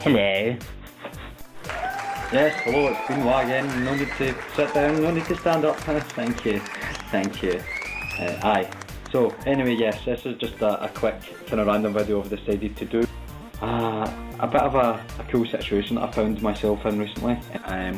Hello. Yes, hello, it's Beanoit again. No need to sit down, no need to stand up. Thank you. Thank you. Aye. So, anyway, yes, this is just a quick kind of random video I've decided to do. A bit of a cool situation that I found myself in recently.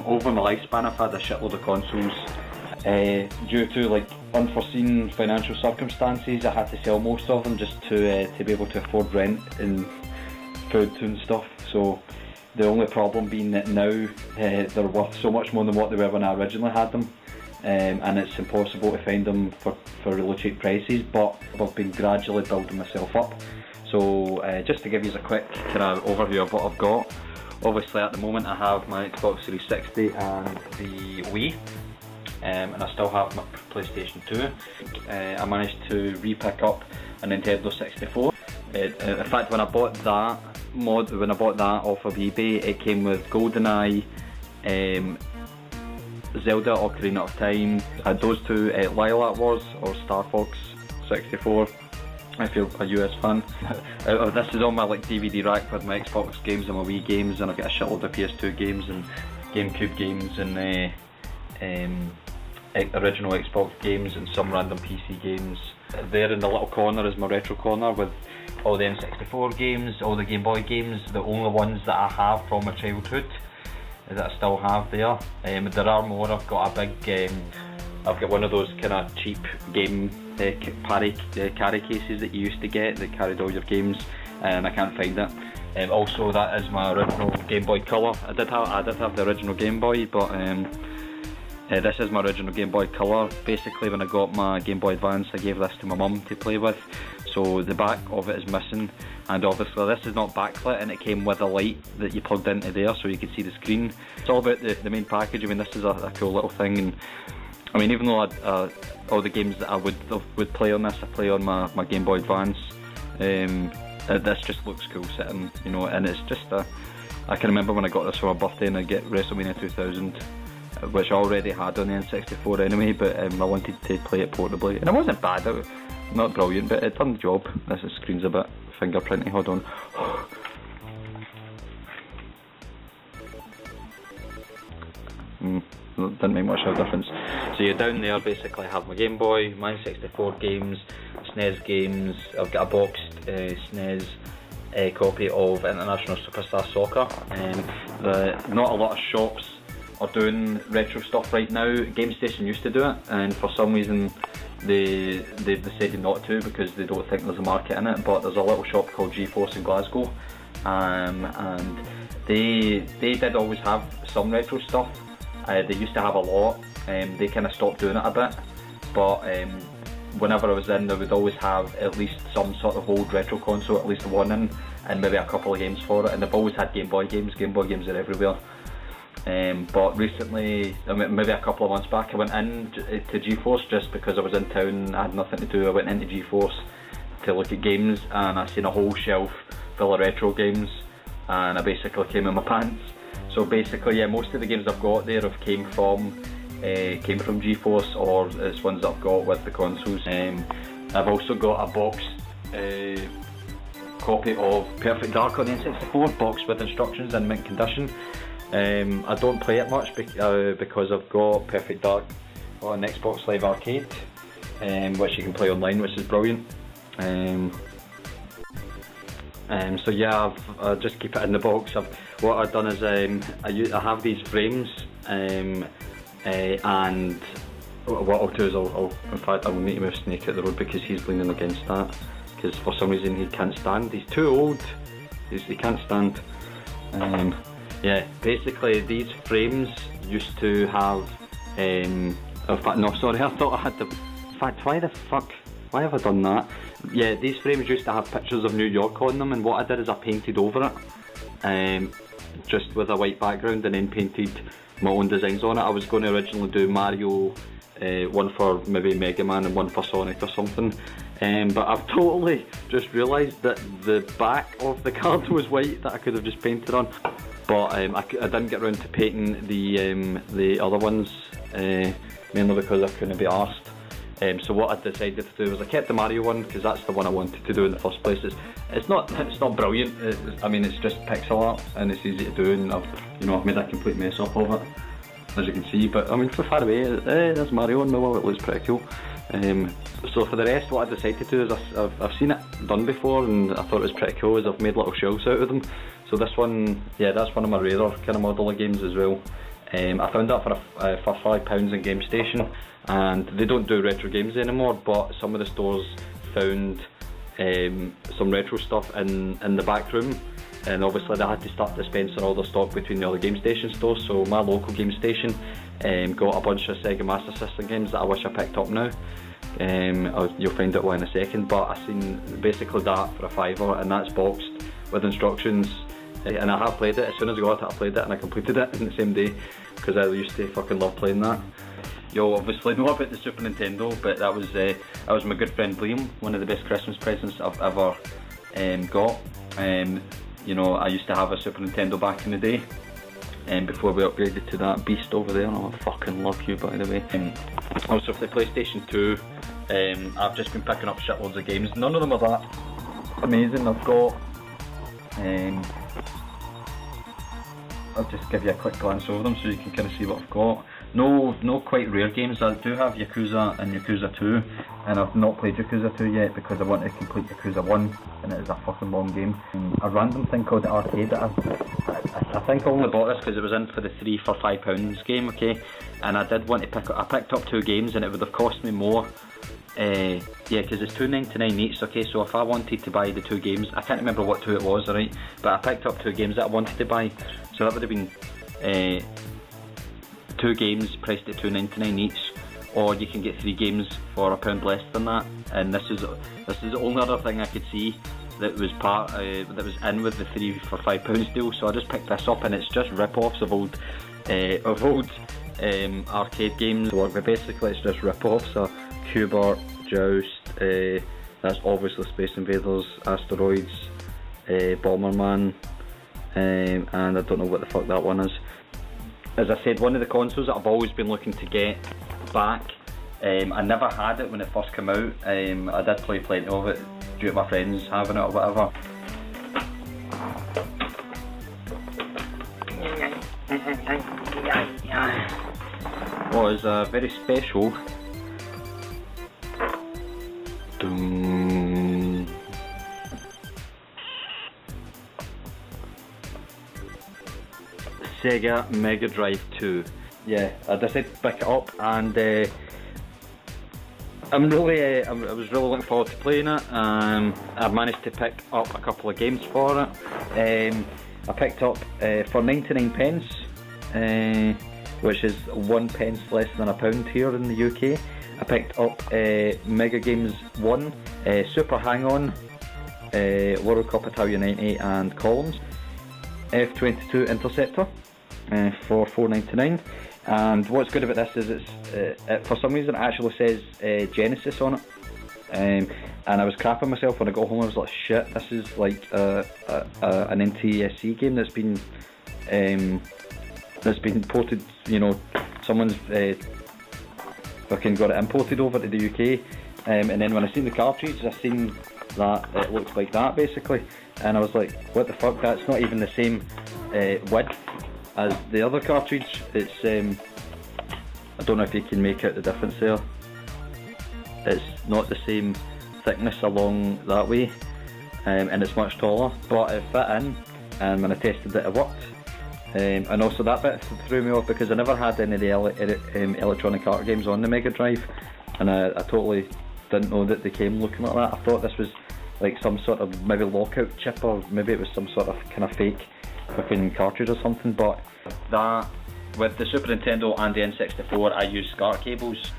Over my lifespan I've had a shitload of consoles. Due to like unforeseen financial circumstances, I had to sell most of them just to be able to afford rent and food and stuff. So the only problem being that now they're worth so much more than what they were when I originally had them, and it's impossible to find them for really cheap prices, but I've been gradually building myself up. So just to give you a quick kind of overview of what I've got. Obviously at the moment I have my Xbox 360 and the Wii, and I still have my PlayStation 2. I managed to re-pick up a Nintendo 64. In fact, when I bought that off of eBay, it came with GoldenEye, Zelda Ocarina of Time. I had those two, Lilac Wars or Star Fox 64. If you're a US fan. This is on my like DVD rack with my Xbox games and my Wii games, and I've got a shitload of PS2 games and GameCube games and original Xbox games and some random PC games. There in the little corner is my retro corner with all the N64 games, all the Game Boy games, the only ones that I have from my childhood that I still have there. There are more. I've got a big, I've got one of those kind of cheap game carry cases that you used to get that carried all your games, and I can't find it. Also, that is my original Game Boy Color. I did have the original Game Boy, but this is my original Game Boy Color. Basically, when I got my Game Boy Advance, I gave this to my mum to play with. So the back of it is missing, and obviously this is not backlit, and it came with a light that you plugged into there so you could see the screen. It's all about the main package. I mean, this is a cool little thing, and I mean, even though all the games that I would play on this, I play on my Game Boy Advance. This just looks cool sitting, you know, and it's just I can remember when I got this for my birthday and I get WrestleMania 2000, which I already had on the N64 anyway, but I wanted to play it portably, and it wasn't bad. It was not brilliant, but it done the job. This screen's a bit fingerprinty. Hold on. Didn't make much of a difference. So you're down there, basically I have my Game Boy, my N64 games, SNES games. I've got a boxed SNES copy of International Superstar Soccer. Not a lot of shops are doing retro stuff right now. GameStation used to do it, and for some reason they've decided not to because they don't think there's a market in it. But there's a little shop called GeForce in Glasgow, and they did always have some retro stuff. They used to have a lot. They kind of stopped doing it a bit, but whenever I was in, they would always have at least some sort of old retro console, at least one in, and maybe a couple of games for it. And they've always had Game Boy games. Game Boy games are everywhere. But recently, maybe a couple of months back, I went in to GeForce just because I was in town, I had nothing to do. I went into GeForce to look at games, and I seen a whole shelf full of retro games, and I basically came in my pants. So basically, yeah, most of the games I've got there have came from GeForce, or it's ones that I've got with the consoles. I've also got a boxed copy of Perfect Dark on the N64, boxed with instructions in mint condition. I don't play it much because I've got Perfect Dark on Xbox Live Arcade, which you can play online, which is brilliant. So yeah, I've just keep it in the box. What I've done is I have these frames, and what I'll do is in fact I'll need to move Snake out the road because he's leaning against that, because for some reason he can't stand. He's too old. He can't stand. Yeah, basically these frames used to have, in fact, no, sorry, I thought I had the, in fact, why have I done that? Yeah, these frames used to have pictures of New York on them, and what I did is I painted over it, just with a white background, and then painted my own designs on it. I was going to originally do Mario, one for maybe Mega Man and one for Sonic or something, but I've totally just realised that the back of the card was white that I could have just painted on. But I didn't get around to painting the other ones, mainly because I couldn't be arsed. So what I decided to do was I kept the Mario one because that's the one I wanted to do in the first place. It's not brilliant. I mean, it's just pixel art and it's easy to do, and I've made a complete mess up of it, as you can see. But I mean, from far away, there's Mario on my wall. It looks pretty cool. So for the rest, what I decided to do is I've seen it done before, and I thought it was pretty cool. Is I've made little shells out of them. So this one, yeah, that's one of my rarer kind of model of games as well. I found that for £5 in Game Station, and they don't do retro games anymore, but some of the stores found some retro stuff in the back room, and obviously they had to start dispensing all their stock between the other Game Station stores. So my local Game Station got a bunch of Sega Master System games that I wish I picked up now. You'll find out why in a second, but I seen basically that for a £5, and that's boxed with instructions. And I have played it. As soon as I got it, I played it and I completed it in the same day, because I used to fucking love playing that. You'll obviously know about the Super Nintendo, but that was my good friend Liam, one of the best Christmas presents I've ever got. I used to have a Super Nintendo back in the day, before we upgraded to that beast over there. Oh, I fucking love you, by the way. Also for the PlayStation 2, I've just been picking up shitloads of games. None of them are that amazing. I've got I'll just give you a quick glance over them so you can kind of see what I've got. No quite rare games. I do have Yakuza and Yakuza 2, and I've not played Yakuza 2 yet because I want to complete Yakuza 1, and it is a fucking long game. A random thing called the Arcade that I think I only bought this because it was in for the 3 for £5 game, okay? And I did want to I picked up 2 games, and it would have cost me more. Yeah, because it's £2.99 each, okay, so if I wanted to buy the 2 games, I can't remember what 2 it was, right, but I picked up 2 games that I wanted to buy, so that would have been 2 games priced at £2.99 each, or you can get 3 games for £1 less than that. And this is the only other thing I could see that was that was in with the 3 for £5 deal, so I just picked this up, and it's just rip-offs of old arcade games. So basically it's just rip-offs. So Q*bert, Joust, that's obviously Space Invaders, Asteroids, Bomberman, and I don't know what the fuck that one is. As I said, one of the consoles that I've always been looking to get back. I never had it when it first came out. I did play plenty of it due to my friends having it or whatever. Was a very special Sega Megadrive 2. Yeah, I decided to pick it up, and I was really looking forward to playing it. I managed to pick up a couple of games for it. I picked up for 99 pence, which is 1 pence less than £1 here in the UK. I picked up Mega Games 1, Super Hang-On, World Cup Italia 98 and Columns, F22 Interceptor for £4.99. And what's good about this is it for some reason it actually says Genesis on it, and I was crapping myself when I got home. I was like, shit, this is like an NTSC game that's been ported, someone's fucking got it imported over to the UK, and then when I seen the cartridge, I seen that it looks like that basically, and I was like, what the fuck, that's not even the same width as the other cartridge. It's I don't know if you can make out the difference there. It's not the same thickness along that way, and it's much taller, but it fit in, and when I tested it, it worked. And also that bit threw me off because I never had any of the electronic art games on the Mega Drive, and I totally didn't know that they came looking like that. I thought this was like some sort of maybe lockout chip, or maybe it was some sort of kind of fake fucking cartridge or something. But that, with the Super Nintendo and the N64, I use SCART cables.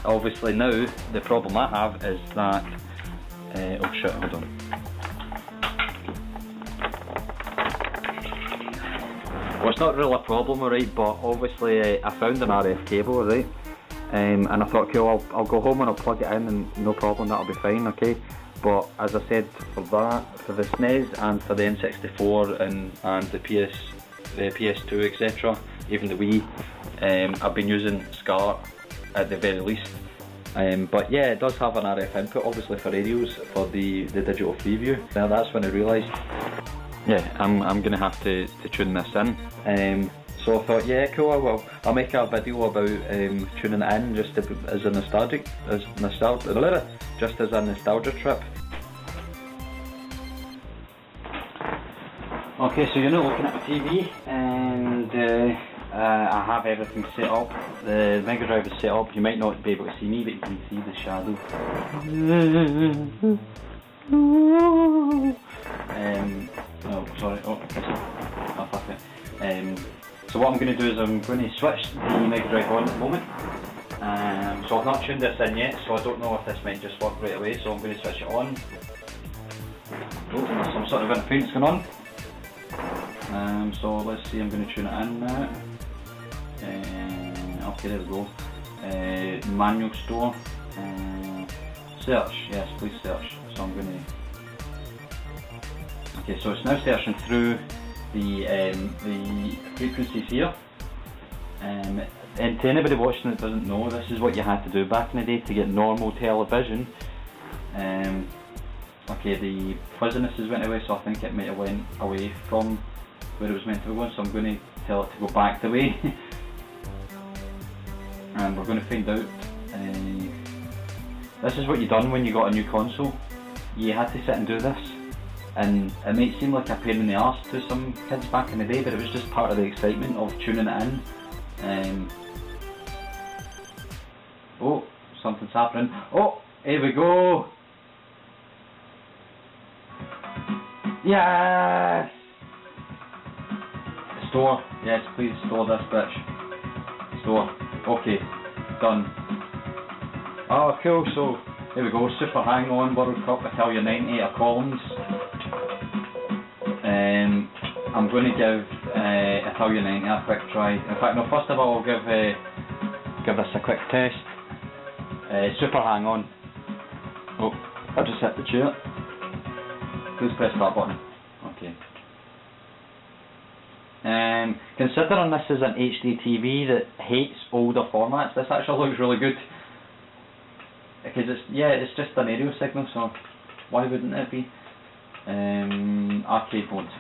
Obviously now the problem I have is that oh shit, hold on. Well, it's not really a problem, alright, but obviously I found an RF cable, right, and I thought, cool, I'll go home and I'll plug it in and no problem, that'll be fine, okay. But as I said, for the SNES and for the N64 and the PS2, etc., even the Wii, I've been using SCART at the very least, But yeah, it does have an RF input, obviously for aerials, for the digital freeview. Now that's when I realised, yeah, I'm going to have to tune this in. So I thought, yeah, cool, I'll make a video about tuning it in just as a nostalgia trip. Okay, so you're now looking at the TV, and I have everything set up. The Megadrive is set up. You might not be able to see me, but you can see the shadow. Oh, sorry. Oh, fuck it. So what I'm going to do is I'm going to switch the Megadrive on at the moment. So I've not tuned this in yet, so I don't know if this might just work right away. So I'm going to switch it on. Oh, there's some sort of interference going on. So let's see, I'm going to tune it in now. Okay, there we go. Manual store. Search, yes, please search. So I'm going to. Okay, so it's now searching through the frequencies here. And to anybody watching that doesn't know, this is what you had to do back in the day to get normal television. Okay, the fuzziness has went away, so I think it might have went away from where it was meant to be going, so I'm going to tell it to go back the way. And we're going to find out. This is what you done when you got a new console. You had to sit and do this. And it might seem like a pain in the arse to some kids back in the day, but it was just part of the excitement of tuning it in. Oh, something's happening. Oh, here we go! Yes! Store, yes, please store this bitch. Store, okay, done. Oh, cool, so here we go, Super Hang On, World Cup, Italia 98 of columns. I'm going to give Italia 90 a quick try. In fact, no, first of all I'll give this a quick test. Super Hang On. Oh, I just hit the chair. Please press that button. Okay. Considering this is an HD TV that hates older formats, this actually looks really good. Because it's just an aerial signal, so why wouldn't it be? Arcade mode.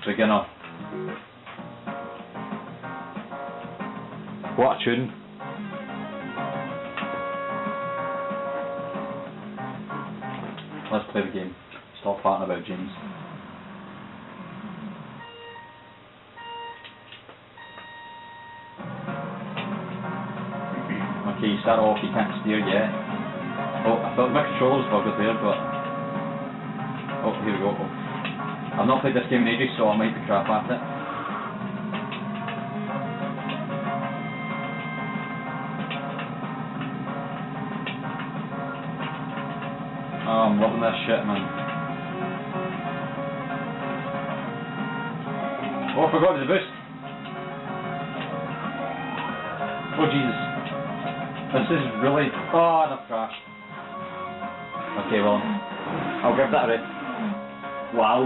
Beginner. What a tune. Let's play the game. Stop farting about James. Okay, you start off, you can't steer yet. Oh, I thought my controller's bugged there, but... Oh, here we go. Oh. I've not played this game in ages, so I might be crap at it. Oh, I'm loving this shit, man. Oh, I forgot the boost. Oh, Jesus. This is really... Oh, I've crashed. Okay, well, I'll give that a rest. Wow.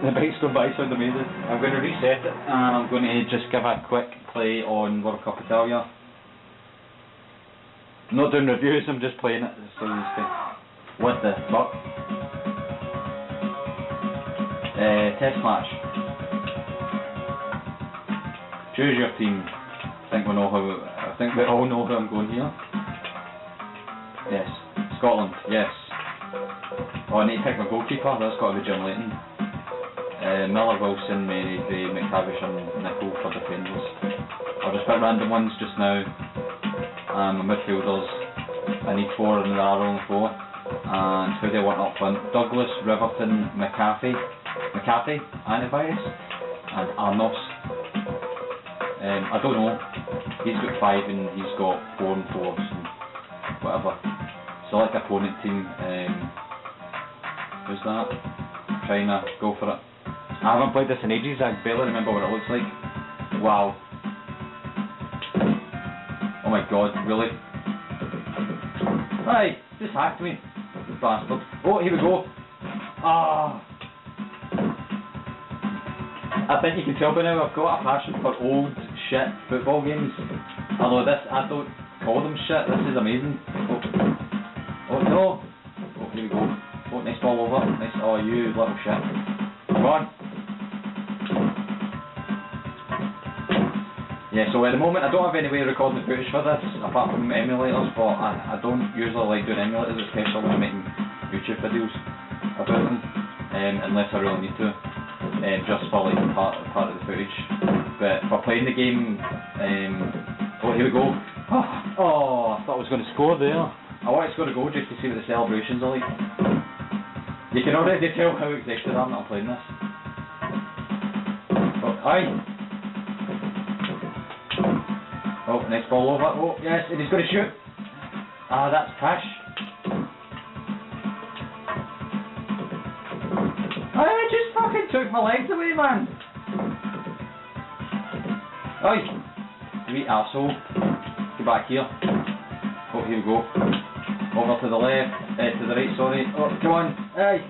The bike's going by sounds amazing. I'm going to reset it and I'm going to just give a quick play on World Cup Italia. I'm not doing reviews, I'm just playing it. So what the fuck? Test match. Choose your team. I think we all know how I'm going here. Yes. Scotland, yes. Oh, I need to pick my goalkeeper, that's got to be Jim Leighton. Miller, Wilson, Mary, Gray, McTavish and Nicol for defenders. I'll just pick random ones just now. My midfielders, I need 4 and there are only 4. And who do I want up front? Douglas, Riverton, McCarthy, Antivirus, and Arnos. I don't know, he's got 5 and he's got 4 and 4s and whatever. Select opponent team, who's that? China, go for it. I haven't played this in ages, I barely remember what it looks like. Wow. Oh my god, really? Hey, just hacked me, you bastard. Oh, here we go. Ah. I think you can tell by now I've got a passion for old shit football games. Although this, I don't call them shit, this is amazing. Oh no! Oh, here we go. Oh, nice ball over. Nice, oh you little shit. Come on! Yeah, so at the moment I don't have any way of recording the footage for this, apart from emulators, but I don't usually like doing emulators, especially when I'm making YouTube videos about them, unless I really need to, just for like part of the footage. But for playing the game, oh here we go. Oh, I thought I was going to score there. I wanted to score a goal just to see what the celebrations are like. You can already tell how excited I am that I'm playing this. Oh, aye. Oh, nice ball over. Oh, yes, and he's going to shoot. Ah, that's trash. I just fucking took my legs away, man. Oi, you wee arsehole. Get back here. Oh, here we go. Over to the left, to the right, sorry. Oh, come on. Aye.